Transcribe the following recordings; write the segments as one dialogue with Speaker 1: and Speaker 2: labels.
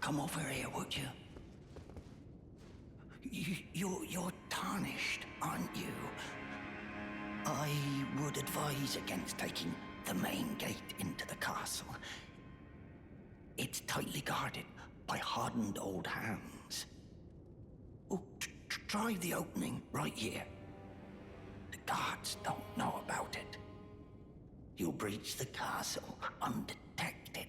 Speaker 1: come over here, would you? You're tarnished, aren't you? I would advise against taking the main gate into the castle. It's tightly guarded by hardened old hands. Oh, try the opening right here. The guards don't know about it. You'll breach the castle undetected.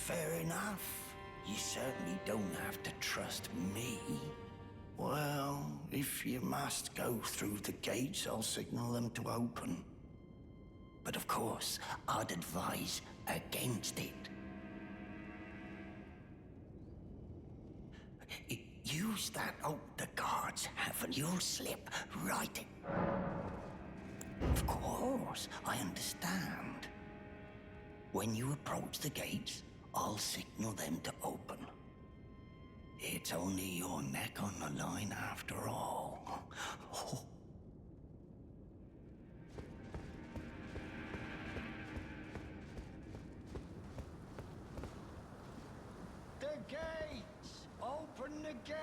Speaker 1: Fair enough. You certainly don't have to trust me. Well, if you must go through the gates, I'll signal them to open. But of course, I'd advise against it. Use that oak the guards have and you'll slip right in. Of course, I understand. When you approach the gates, I'll signal them to open. It's only your neck on the line after all. Oh. The gates! Open the gates!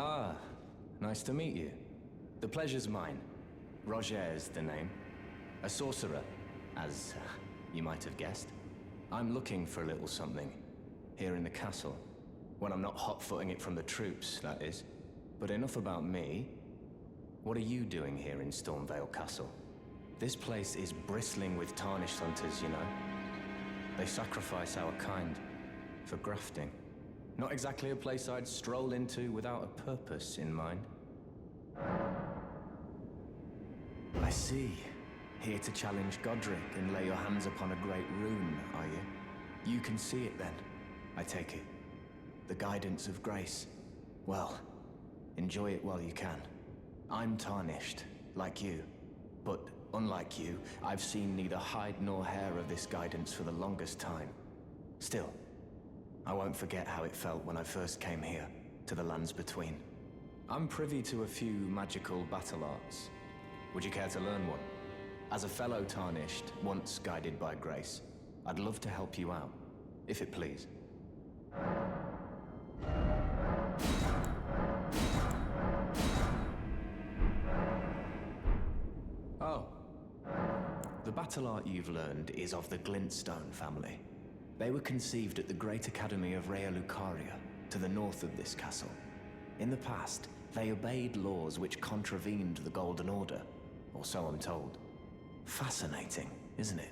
Speaker 2: Ah, nice to meet you. The pleasure's mine. Roger's the name. A sorcerer, as you might have guessed. I'm looking for a little something, here in the castle. When I'm not hot-footing it from the troops, that is. But enough about me. What are you doing here in Stormvale Castle? This place is bristling with tarnished hunters, you know. They sacrifice our kind for grafting. Not exactly a place I'd stroll into without a purpose in mind. I see. Here to challenge Godric and lay your hands upon a great rune, are you? You can see it then, I take it. The guidance of grace. Well, enjoy it while you can. I'm tarnished, like you. But unlike you, I've seen neither hide nor hair of this guidance for the longest time. Still, I won't forget how it felt when I first came here, to the lands between. I'm privy to a few magical battle arts. Would you care to learn one? As a fellow Tarnished, once guided by grace, I'd love to help you out, if it please. Oh. The battle art you've learned is of the Glintstone family. They were conceived at the Great Academy of Rea Lucaria, to the north of this castle. In the past, they obeyed laws which contravened the Golden Order, or so I'm told. Fascinating, isn't it?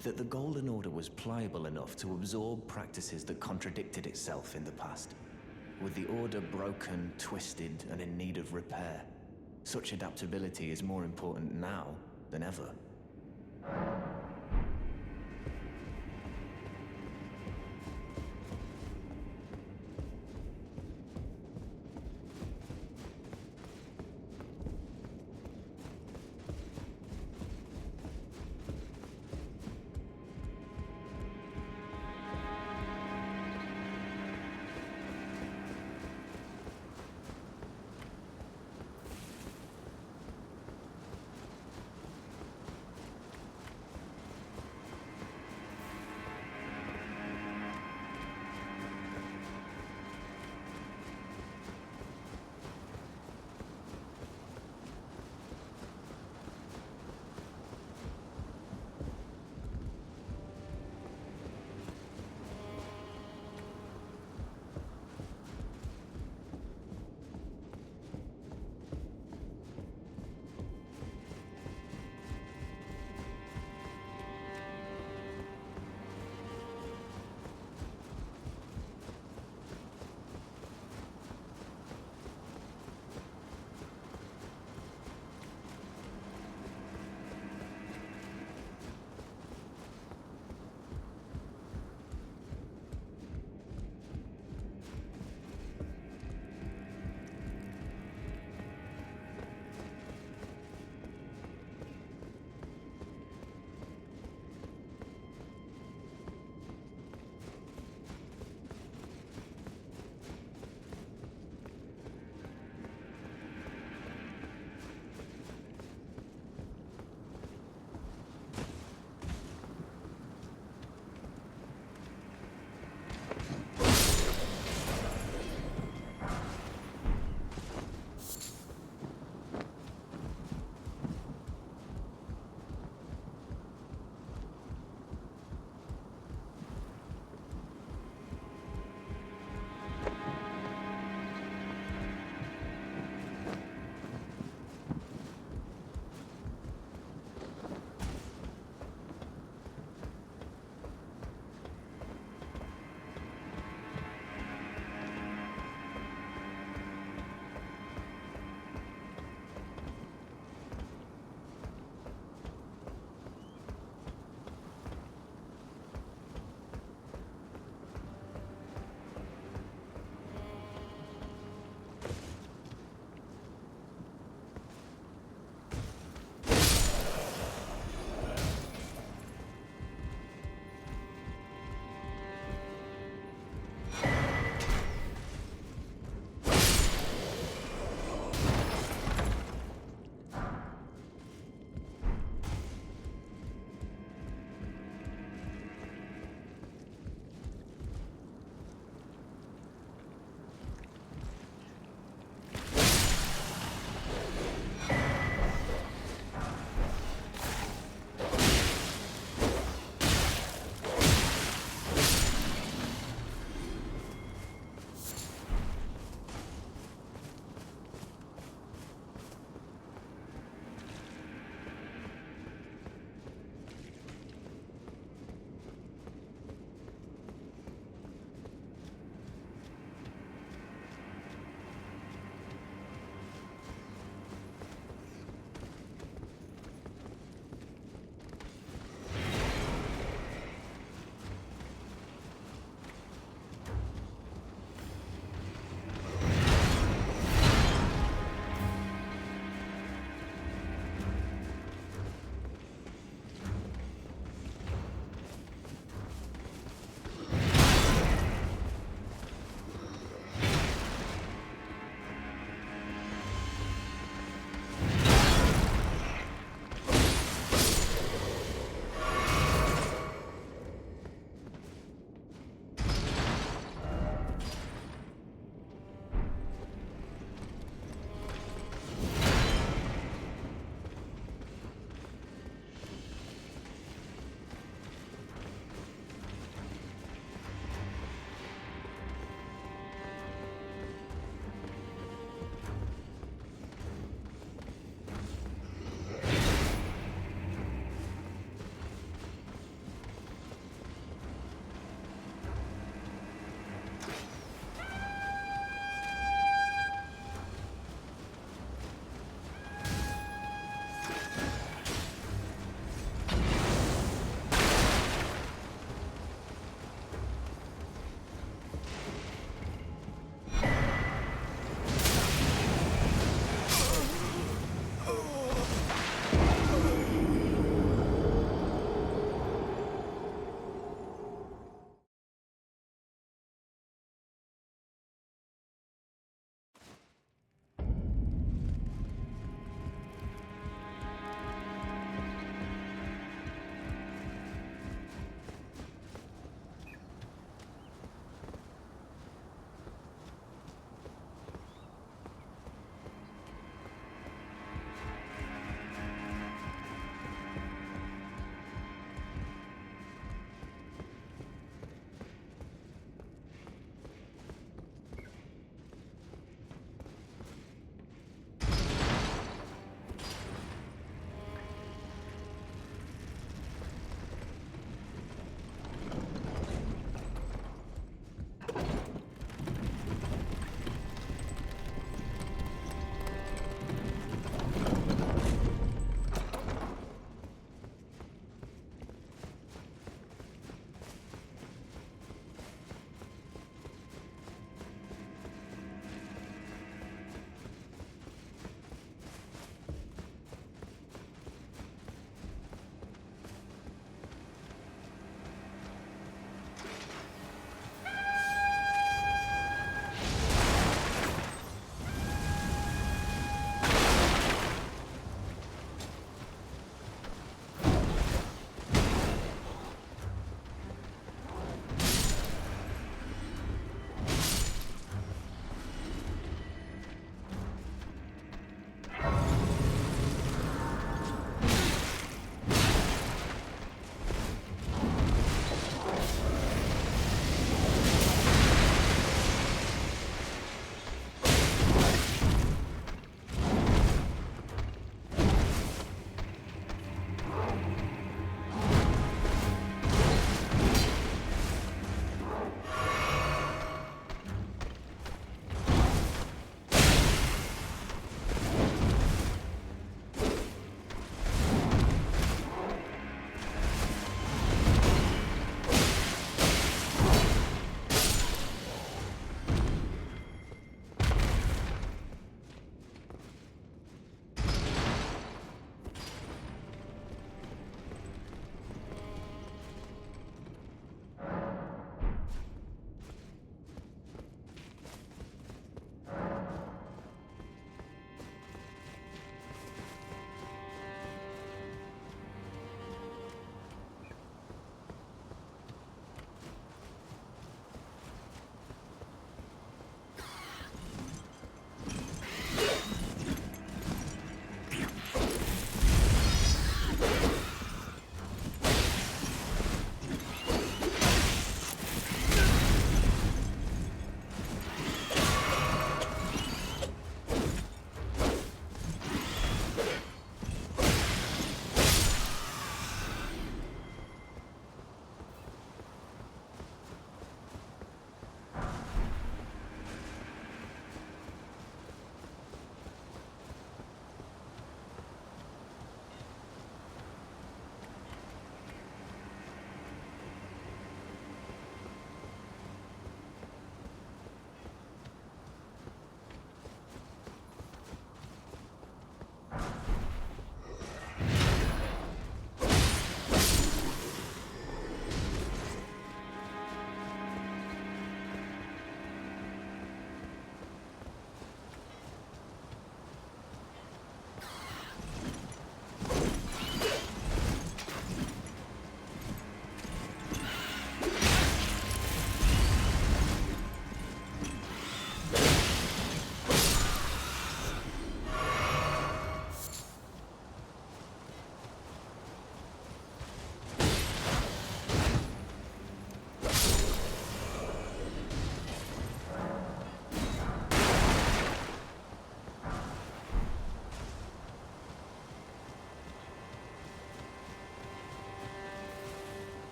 Speaker 2: That the Golden Order was pliable enough to absorb practices that contradicted itself in the past. With the Order broken, twisted, and in need of repair, such adaptability is more important now than ever.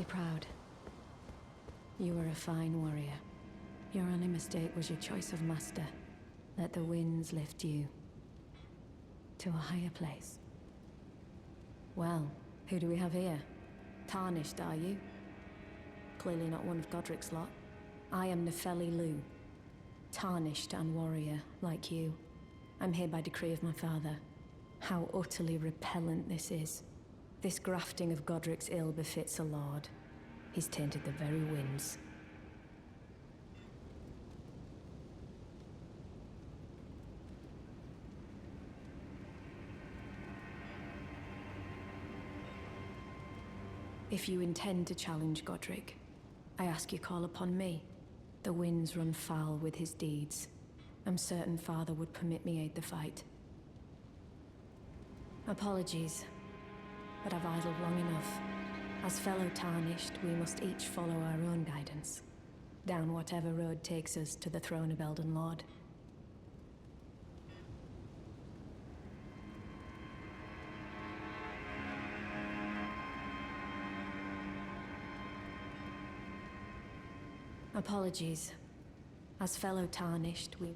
Speaker 3: Be proud. You were a fine warrior. Your only mistake was your choice of master. Let the winds lift you to a higher place. Well, who do we have here? Tarnished, are you? Clearly not one of Godric's lot. I am Nefeli Lu. Tarnished and warrior, like you. I'm here by decree of my father. How utterly repellent this is. This grafting of Godric's ill befits a lord. He's tainted the very winds. If you intend to challenge Godric, I ask you call upon me. The winds run foul with his deeds. I'm certain father would permit me aid the fight. Apologies, but I've idled long enough. As fellow Tarnished, we must each follow our own guidance, down whatever road takes us to the throne of Elden Lord. Apologies. As fellow Tarnished, we...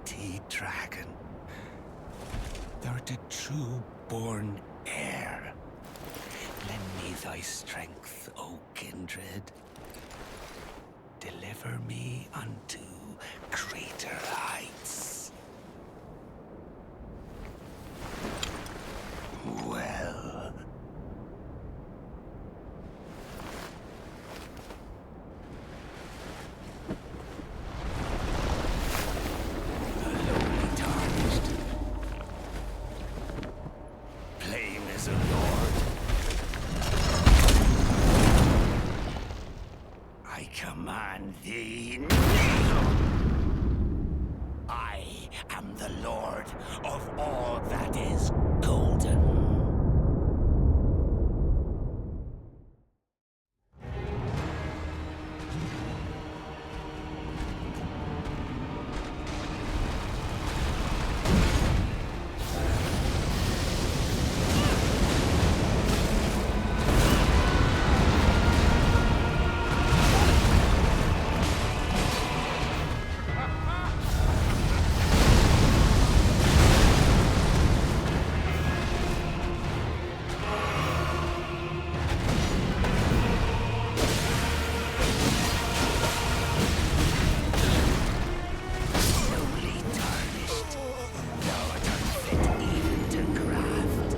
Speaker 1: mighty dragon. Thou'rt a true-born heir. Lend me thy strength, O kindred. Deliver me unto greater heights. Well. The lowly tarnished. Plain as a lord. I command thee, kneel! I am the lord of all that is golden. Lowly tarnished, thou art unfit even to craft.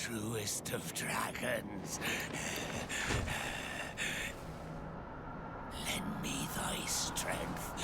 Speaker 1: Truest of dragons. Lend me thy strength.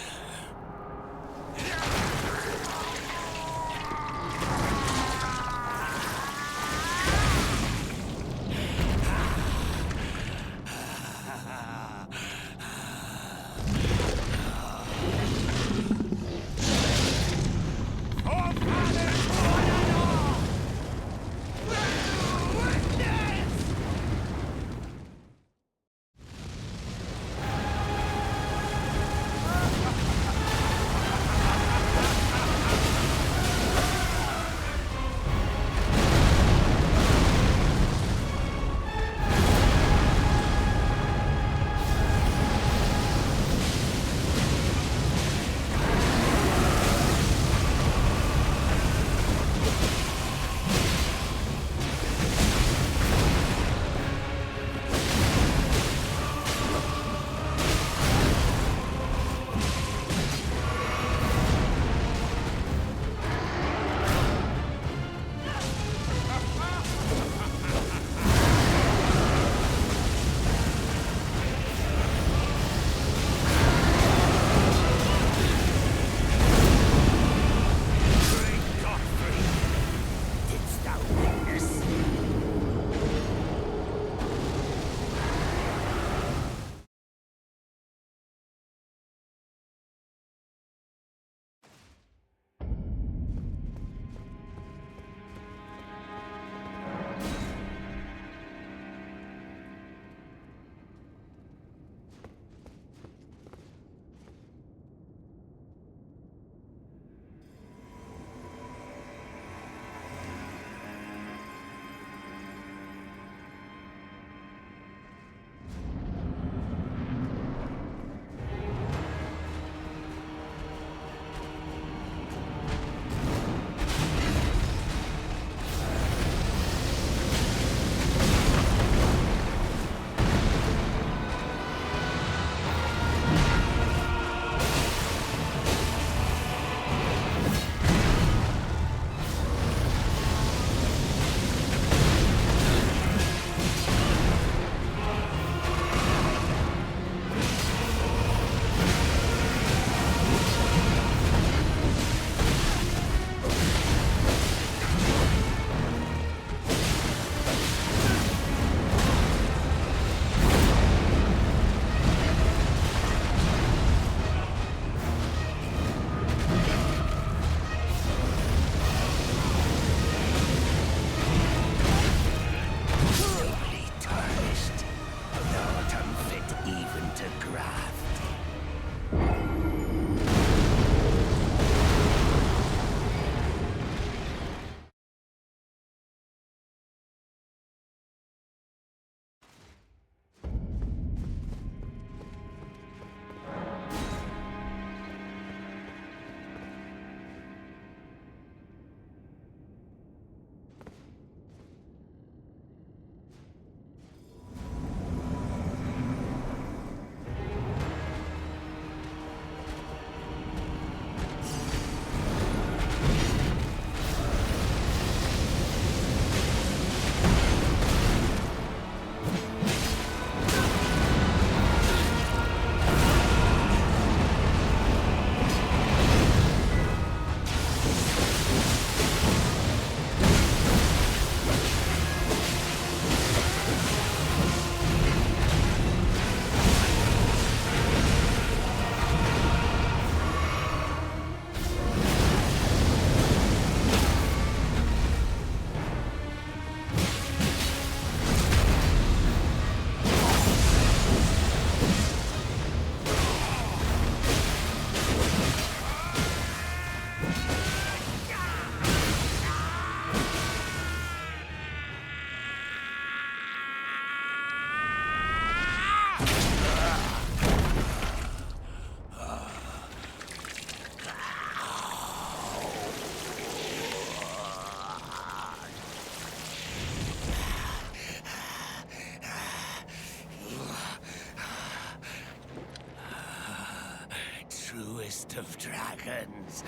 Speaker 1: heart of dragons.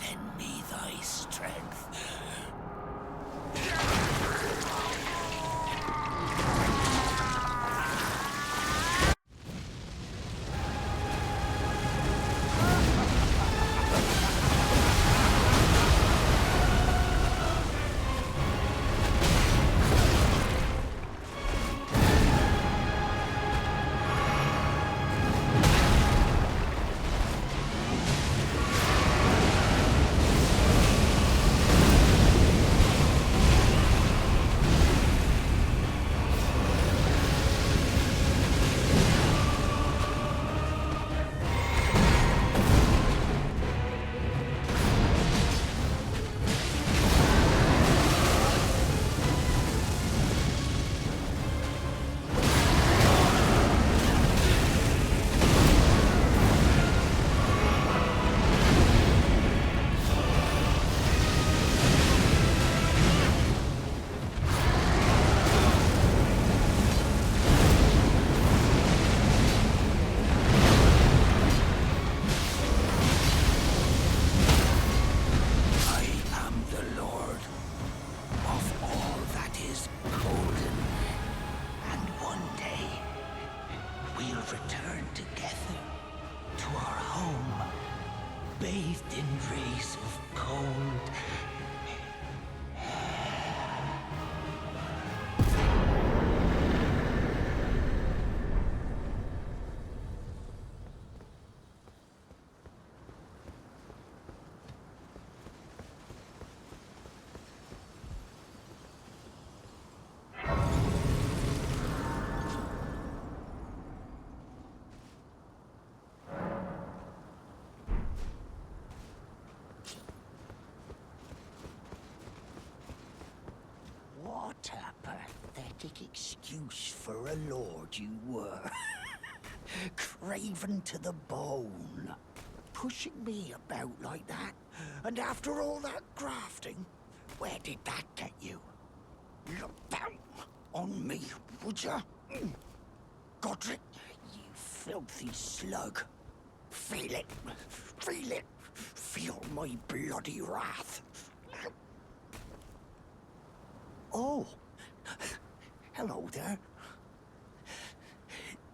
Speaker 1: Lend me thy strength. Return together to our home, bathed in rays of cold. What a pathetic excuse for a lord you were. Craven to the bone. Pushing me about like that. And after all that grafting, where did that get you? Look down on me, would ya? Godric, you filthy slug. Feel it. Feel it. Feel my bloody wrath. Oh, hello there.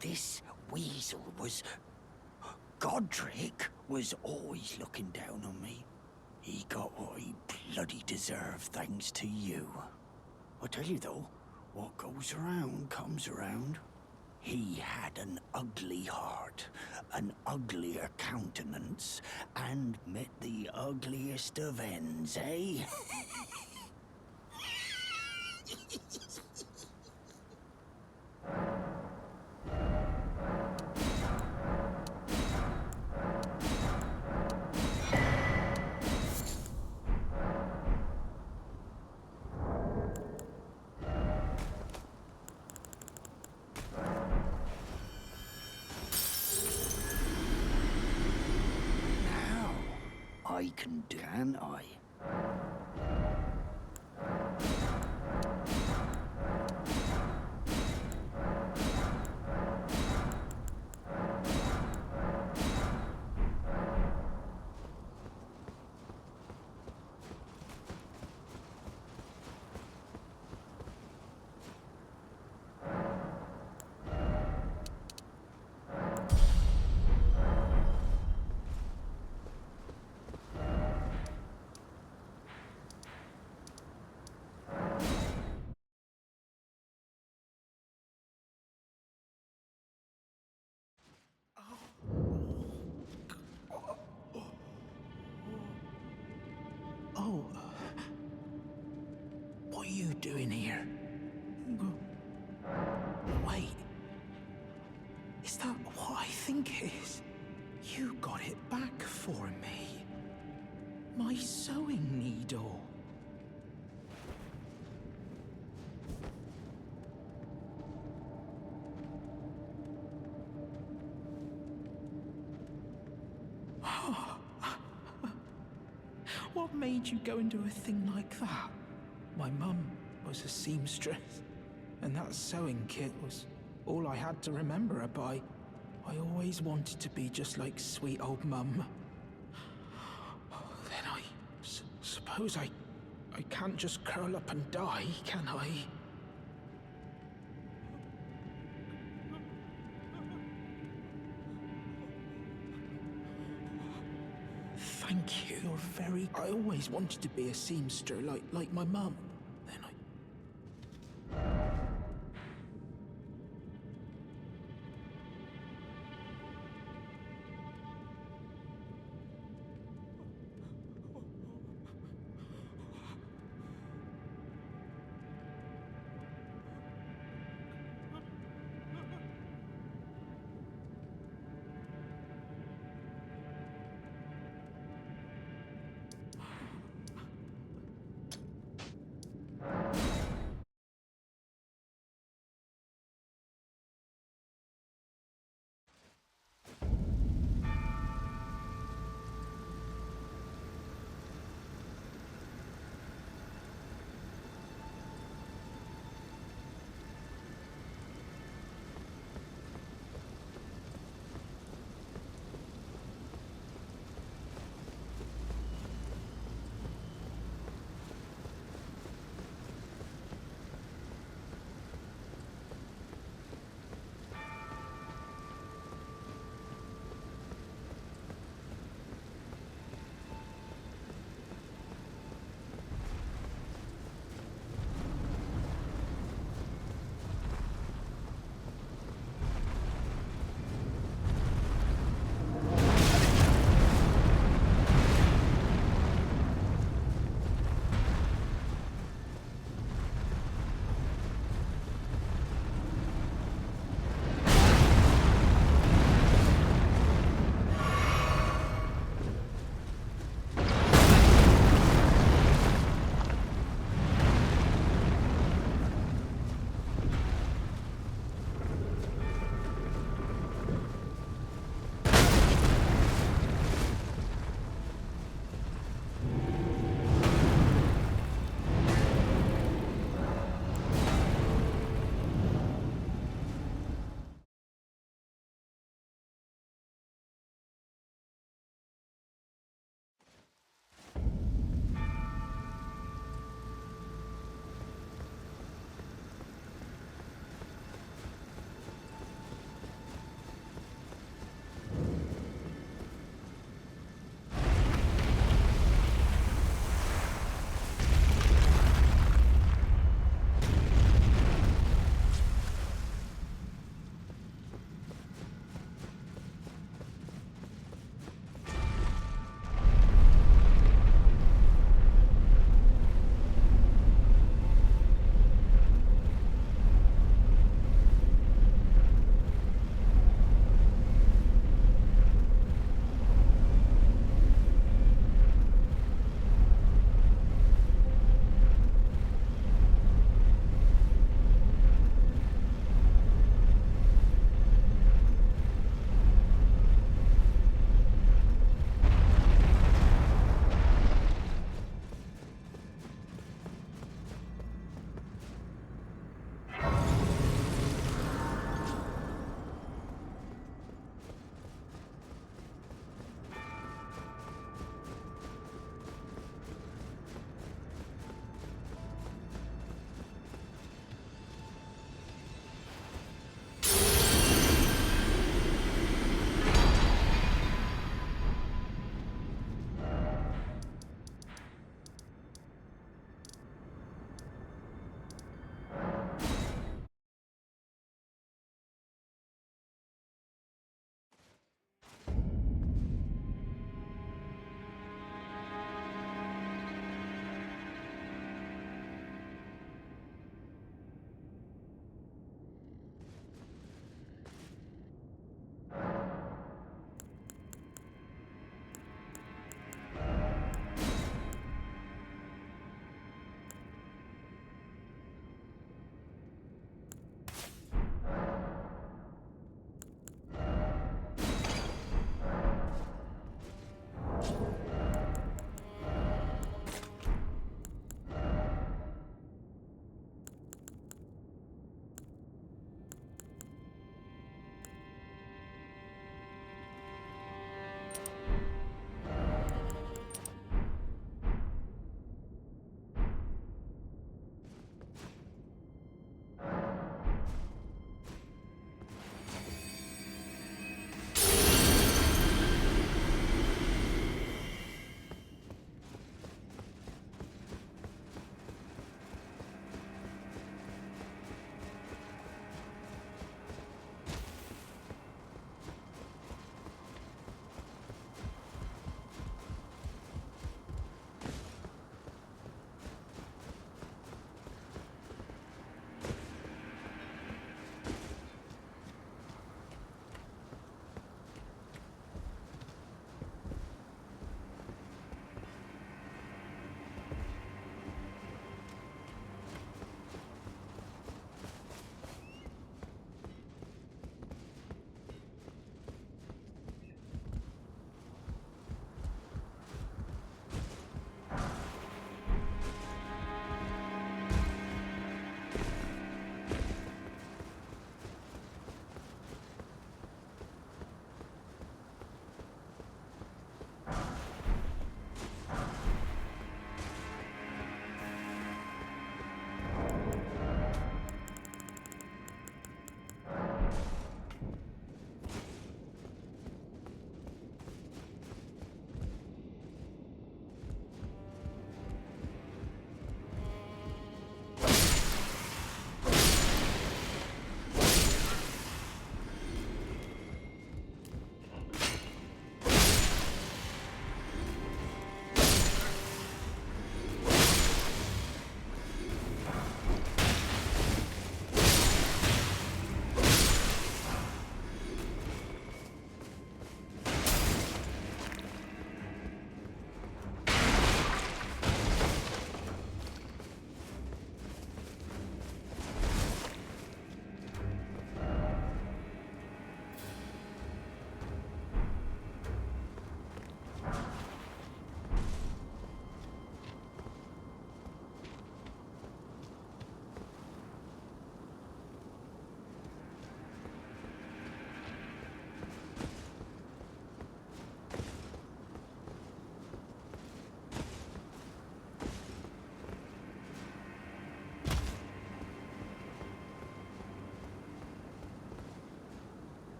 Speaker 1: This weasel was... Godric was always looking down on me. He got what he bloody deserved thanks to you. I tell you though, what goes around comes around. He had an ugly heart, an uglier countenance, and met the ugliest of ends, eh? I can do, can I? Oh. What are you doing here? Wait. Is that what I think it is? You got it back for me. My sewing needle. What made you go and do a thing like that? My mum was a seamstress, and that sewing kit was all I had to remember her by.
Speaker 4: I always wanted to be just like sweet old Mum. Then I suppose I can't just curl up and die, can I? Thank you. You're very... I always wanted to be a seamster like my mum. Then I...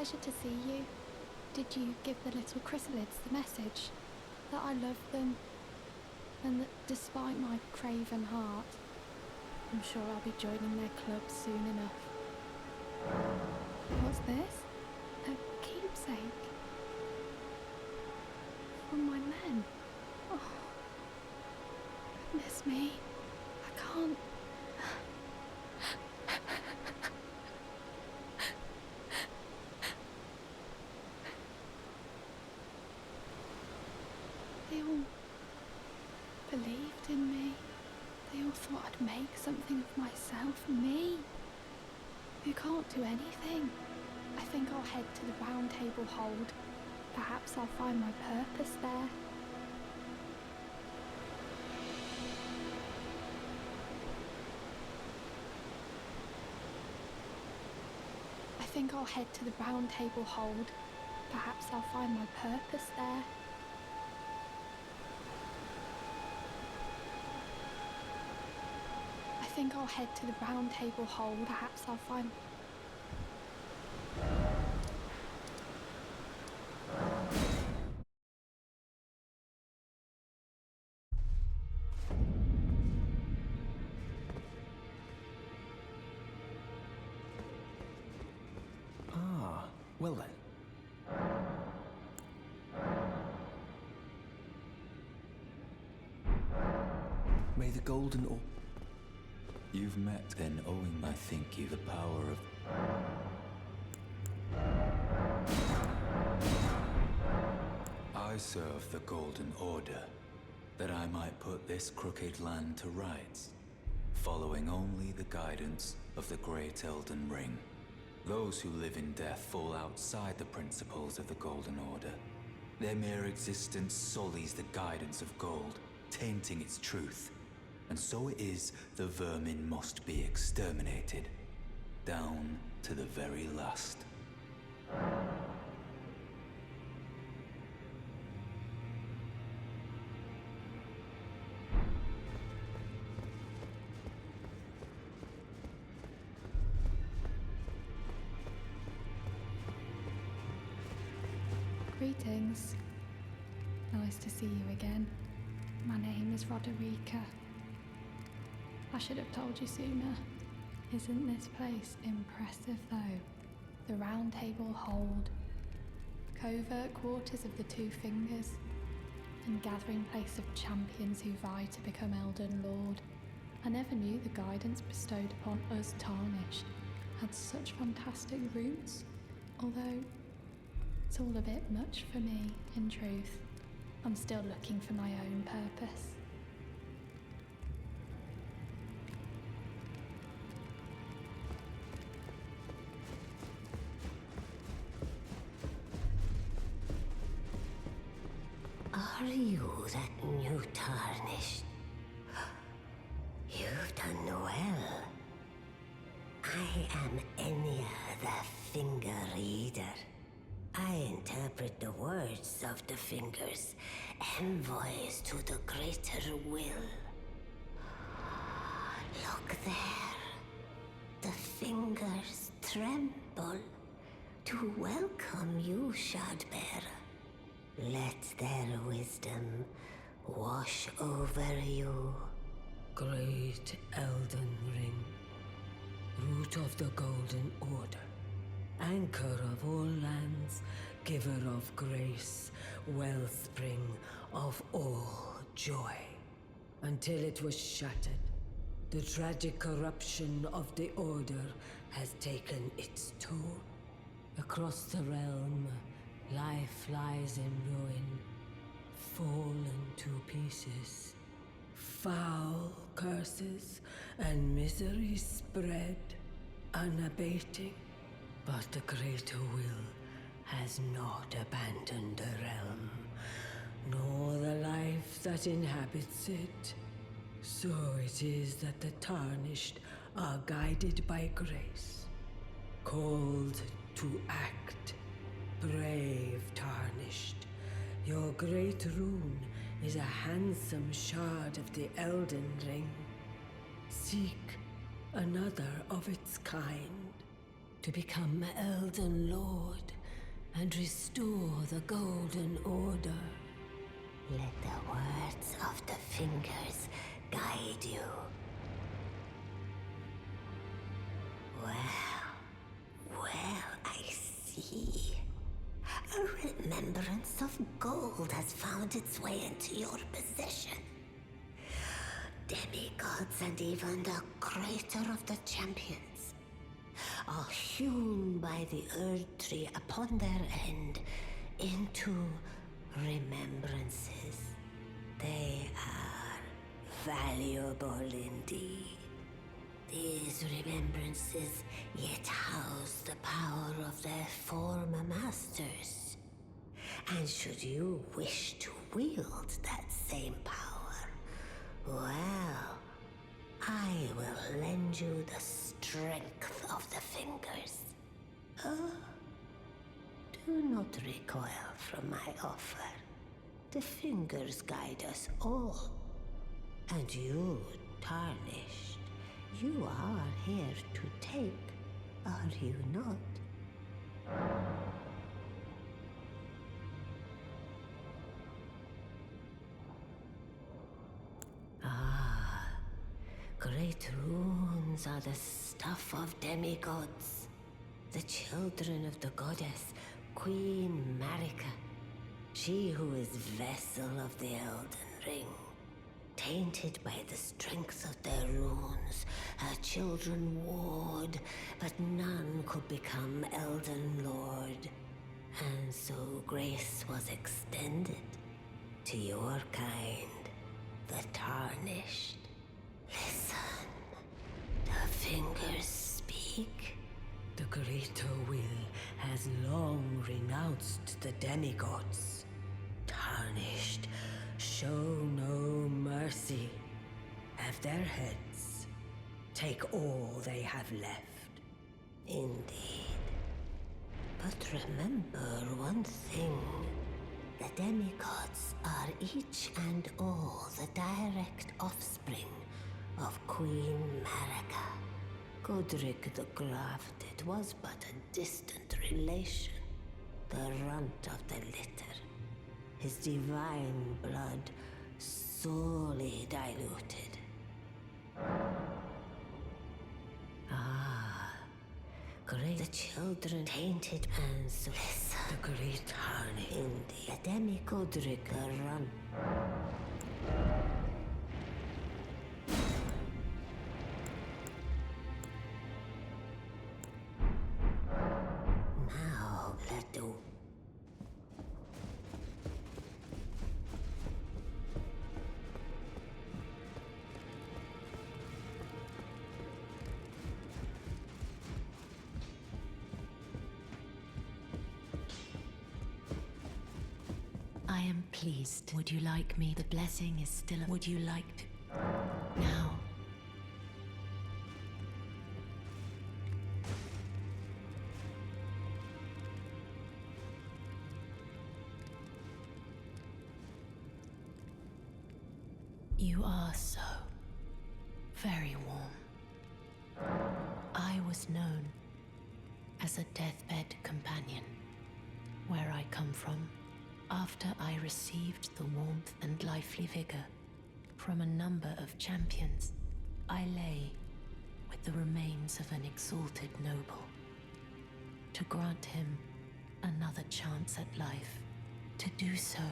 Speaker 5: pleasure to see you. Did you give the little chrysalids the message? That I love them, and that despite my craven heart, I'm sure I'll be joining their club soon enough. What's this? A keepsake? From my men? Oh, goodness me. I can't... They all believed in me. They all thought I'd make something of myself. Me, who can't do anything. I think I'll head to the round table hold. Perhaps I'll find my purpose there. I think I'll head to the round table hold. Perhaps I'll find my purpose there. I think I'll head to the round table hold. Perhaps I'll find...
Speaker 2: Ah, well then. May the golden or...
Speaker 6: You've met then owing, I think you, the power of... I serve the Golden Order, that I might put this crooked land to rights, following only the guidance of the great Elden Ring. Those who live in death fall outside the principles of the Golden Order. Their mere existence sullies the guidance of gold, tainting its truth. And so it is the vermin must be exterminated, down to the very last.
Speaker 5: Greetings. Nice to see you again. My name is Roderica. I should have told you sooner. Isn't this place impressive though? The round table hold, covert quarters of the Two Fingers, and gathering place of champions who vie to become Elden Lord. I never knew the guidance bestowed upon us Tarnished had such fantastic roots, although it's all a bit much for me, in truth. I'm still looking for my own purpose.
Speaker 7: Are you that new Tarnished? You've done well. I am Enya the Finger Reader. I interpret the words of the fingers, envoys to the greater will. Look there. The fingers tremble to welcome you, Shardbearer. Let their wisdom wash over you.
Speaker 8: Great Elden Ring, root of the Golden Order, anchor of all lands, giver of grace, wellspring of all joy. Until it was shattered, the tragic corruption of the Order has taken its toll. Across the realm, life lies in ruin, fallen to pieces. Foul curses and misery spread, unabating. But the greater will has not abandoned the realm, nor the life that inhabits it. So it is that the Tarnished are guided by grace, called to act. Brave Tarnished, your great rune is a handsome shard of the Elden Ring. Seek another of its kind. To become Elden Lord, and restore the Golden Order.
Speaker 7: Let the words of the fingers guide you. Well, I see. A remembrance of gold has found its way into your possession. Demigods and even the greater of the champions are hewn by the Erd Tree upon their end into remembrances. They are valuable indeed. These remembrances yet house the power of their former masters. And should you wish to wield that same power, well, I will lend you the strength of the fingers. Do not recoil from my offer. The fingers guide us all. And you, Tarnished, you are here to take, are you not? Great runes are the stuff of demigods, the children of the goddess, Queen Marika, she who is vessel of the Elden Ring. Tainted by the strength of their runes, her children warred, but none could become Elden Lord. And so grace was extended to your kind, the Tarnished. Listen, the fingers speak.
Speaker 8: The greater will has long renounced the demigods. Tarnished, show no mercy. Have their heads. Take all they have left.
Speaker 7: Indeed. But remember one thing. The demigods are each and all the direct offspring of Queen Marika. Godric the Grafted was but a distant relation, the runt of the litter. His divine blood sorely diluted. Great the children tainted and so listen.
Speaker 8: The great harney.
Speaker 7: Indeed, the demi-Godric run. Now let the
Speaker 3: I am pleased. Would you like me? The blessing is still. Would you like to? Now. You are so very warm. I was known as a deathbed companion where I come from. After I received the warmth and lively vigor from a number of champions, I lay with the remains of an exalted noble. To grant him another chance at life, to do so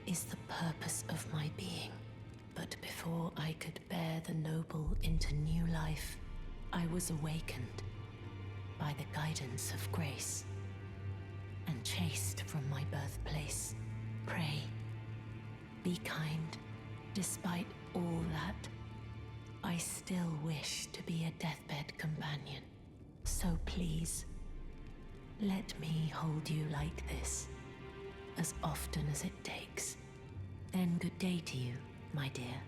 Speaker 3: is the purpose of my being. But before I could bear the noble into new life, I was awakened by the guidance of grace and chased from my birthplace. Pray, be kind. Despite all that, I still wish to be a deathbed companion. So please, let me hold you like this, as often as it takes. Then good day to you, my dear.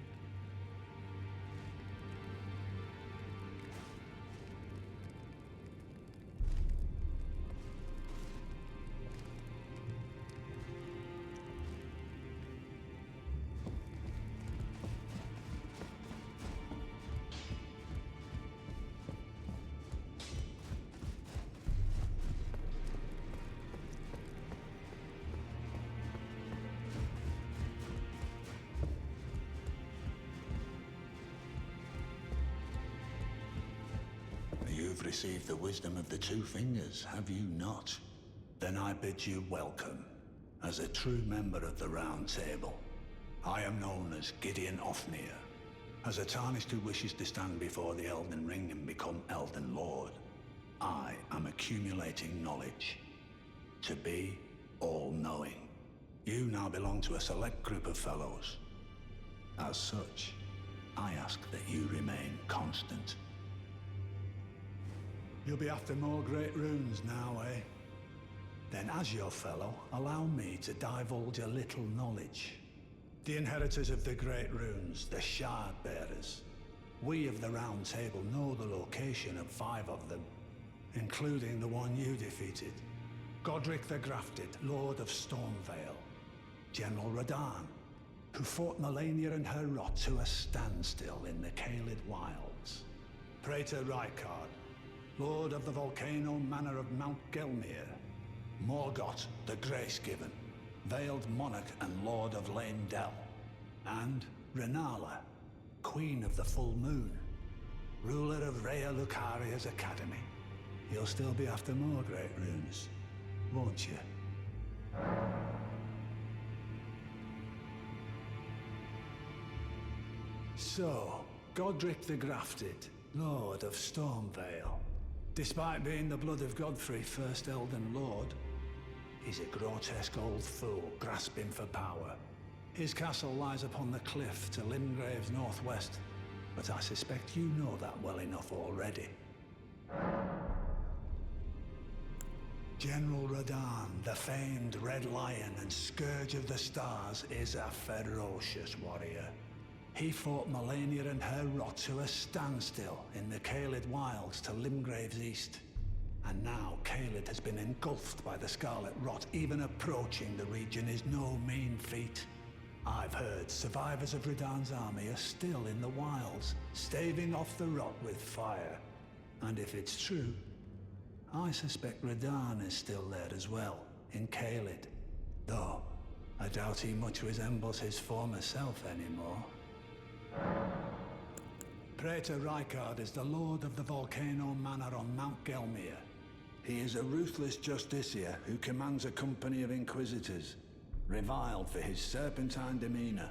Speaker 9: You've received the wisdom of the Two Fingers, have you not? Then I bid you welcome, as a true member of the Round Table. I am known as Gideon Ofnir. As a Tarnished who wishes to stand before the Elden Ring and become Elden Lord, I am accumulating knowledge. To be all-knowing. You now belong to a select group of fellows. As such, I ask that you remain constant. You'll be after more great runes now, eh? Then as your fellow, allow me to divulge a little knowledge. The inheritors of the great runes, the Shard Bearers. We of the Round Table know the location of 5 of them, including the one you defeated. Godric the Grafted, Lord of Stormvale. General Radahn, who fought Melania and her rot to a standstill in the Caelid Wilds. Praetor Rykard, Lord of the Volcano Manor of Mount Gelmir. Morgoth the Grace-Given, Veiled Monarch and Lord of Leyndell. And Renala, Queen of the Full Moon, ruler of Rhea Lucaria's Academy. You'll still be after more great runes, won't you? So, Godric the Grafted, Lord of Stormvale. Despite being the blood of Godfrey, first Elden Lord, he's a grotesque old fool grasping for power. His castle lies upon the cliff to Limgrave's northwest, but I suspect you know that well enough already. General Radahn, the famed Red Lion and Scourge of the Stars, is a ferocious warrior. He fought Melania and her rot to a standstill in the Caelid Wilds to Limgrave's east. And now Caelid has been engulfed by the Scarlet Rot. Even approaching the region is no mean feat. I've heard survivors of Radahn's army are still in the wilds, staving off the rot with fire. And if it's true, I suspect Radahn is still there as well, in Caelid. Though, I doubt he much resembles his former self anymore. Praetor Rykard is the Lord of the Volcano Manor on Mount Gelmir. He is a ruthless justiciar who commands a company of inquisitors, reviled for his serpentine demeanor.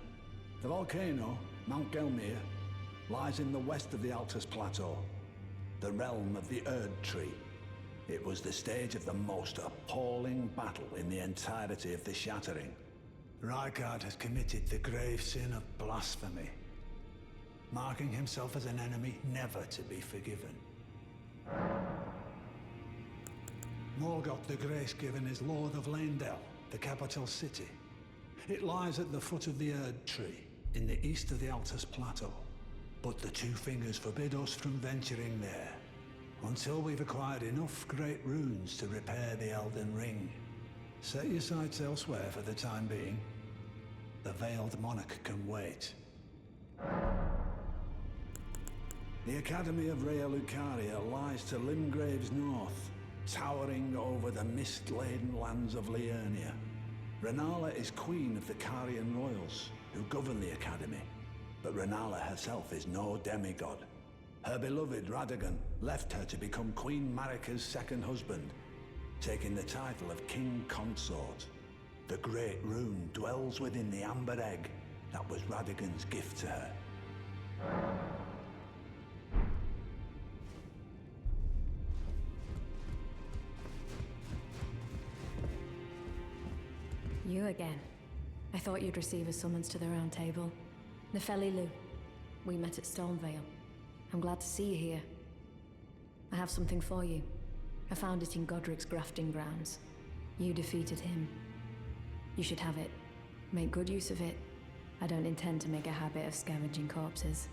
Speaker 9: The volcano, Mount Gelmir, lies in the west of the Altus Plateau, the realm of the Erd Tree. It was the stage of the most appalling battle in the entirety of the Shattering. Rykard has committed the grave sin of blasphemy, marking himself as an enemy never to be forgiven. Morgoth the Grace-Given is Lord of Leyndell, the capital city. It lies at the foot of the Erd Tree, in the east of the Altus Plateau. But the Two Fingers forbid us from venturing there, until we've acquired enough great runes to repair the Elden Ring. Set your sights elsewhere for the time being. The Veiled Monarch can wait. The Academy of Rhea Lucaria lies to Limgrave's north, towering over the mist-laden lands of Liurnia. Renala is queen of the Carian royals, who govern the Academy. But Renala herself is no demigod. Her beloved Radagon left her to become Queen Marika's second husband, taking the title of King Consort. The Great Rune dwells within the Amber Egg that was Radagon's gift to her.
Speaker 3: You again. I thought you'd receive a summons to the Round Table. Nefeli Lu. We met at Stormvale. I'm glad to see you here. I have something for you. I found it in Godric's grafting grounds. You defeated him. You should have it. Make good use of it. I don't intend to make a habit of scavenging corpses.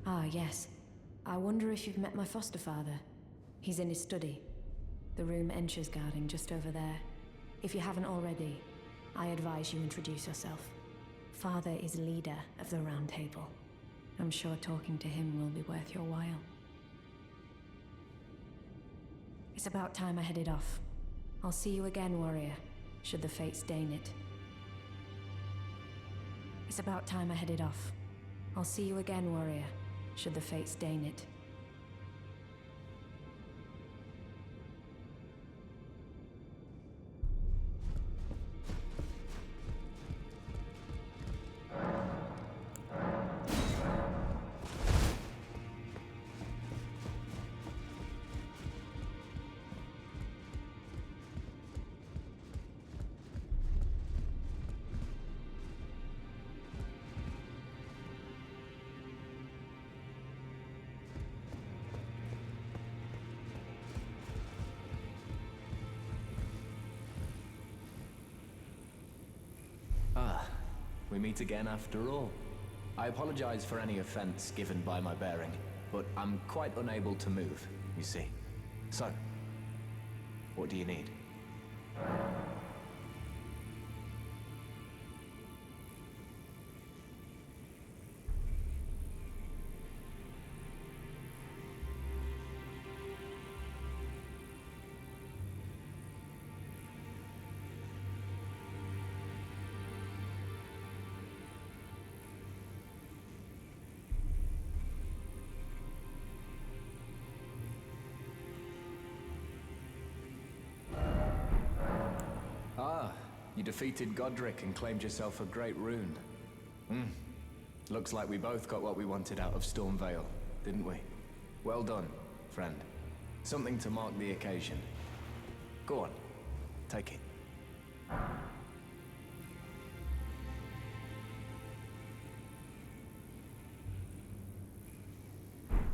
Speaker 3: Ah, yes. I wonder if you've met my foster father. He's in his study. The room Ensha's guarding just over there. If you haven't already, I advise you introduce yourself. Father is leader of the Round Table. I'm sure talking to him will be worth your while. It's about time I headed off. I'll see you again, warrior, should the fates deign it. It's about time I headed off. I'll see you again, warrior, should the fates deign it.
Speaker 2: We meet again after all. I apologize for any offense given by my bearing, but I'm quite unable to move, you see. So, what do you need? You defeated Godric and claimed yourself a great rune. Looks like we both got what we wanted out of Stormvale, didn't we? Well done, friend. Something to mark the occasion. Go on, take it.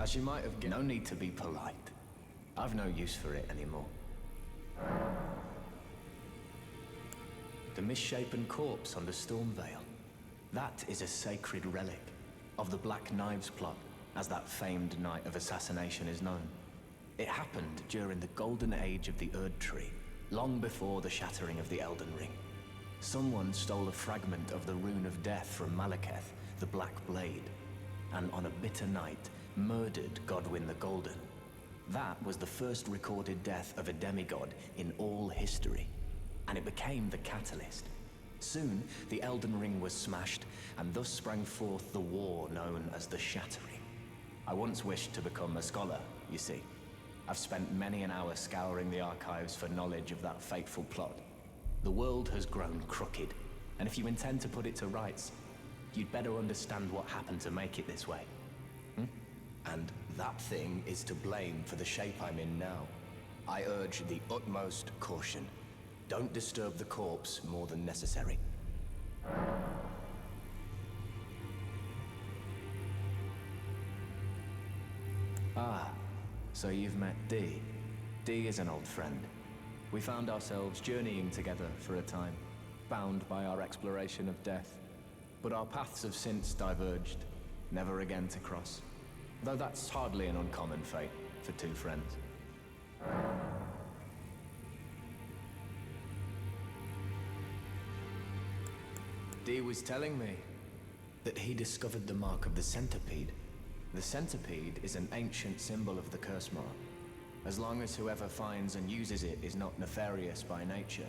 Speaker 2: As you might have no need to be polite. I've no use for it anymore. The misshapen corpse under Stormvale. That is a sacred relic of the Black Knives plot, as that famed night of assassination is known. It happened during the golden age of the Erd Tree, long before the shattering of the Elden Ring. Someone stole a fragment of the Rune of Death from Malekith, the Black Blade, and on a bitter night, murdered Godwyn the Golden. That was the first recorded death of a demigod in all history, and it became the catalyst. Soon, the Elden Ring was smashed, and thus sprang forth the war known as the Shattering. I once wished to become a scholar, you see. I've spent many an hour scouring the archives for knowledge of that fateful plot. The world has grown crooked, and if you intend to put it to rights, you'd better understand what happened to make it this way. And that thing is to blame for the shape I'm in now. I urge the utmost caution. Don't disturb the corpse more than necessary. Ah, so you've met Dee. Dee is an old friend. We found ourselves journeying together for a time, bound by our exploration of death. But our paths have since diverged, never again to cross. Though that's hardly an uncommon fate for two friends. Dee was telling me that he discovered the mark of the centipede. The centipede is an ancient symbol of the curse mark. As long as whoever finds and uses it is not nefarious by nature,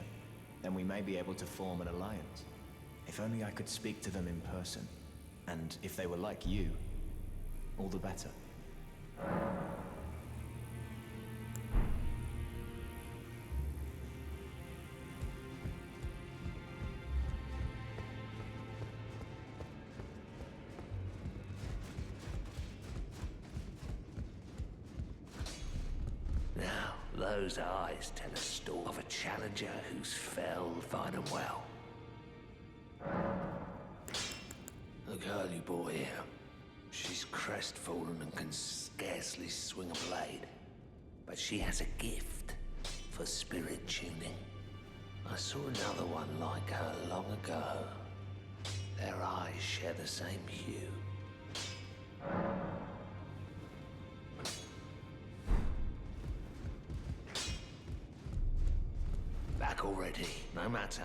Speaker 2: then we may be able to form an alliance. If only I could speak to them in person. And if they were like you, all the better.
Speaker 10: Now, those eyes tell a story of a challenger who's fell fine and well. The girl you brought here, she's crestfallen and can scarcely swing a blade. But she has a gift for spirit tuning. I saw another one like her long ago. Their eyes share the same hue. Back already, no matter.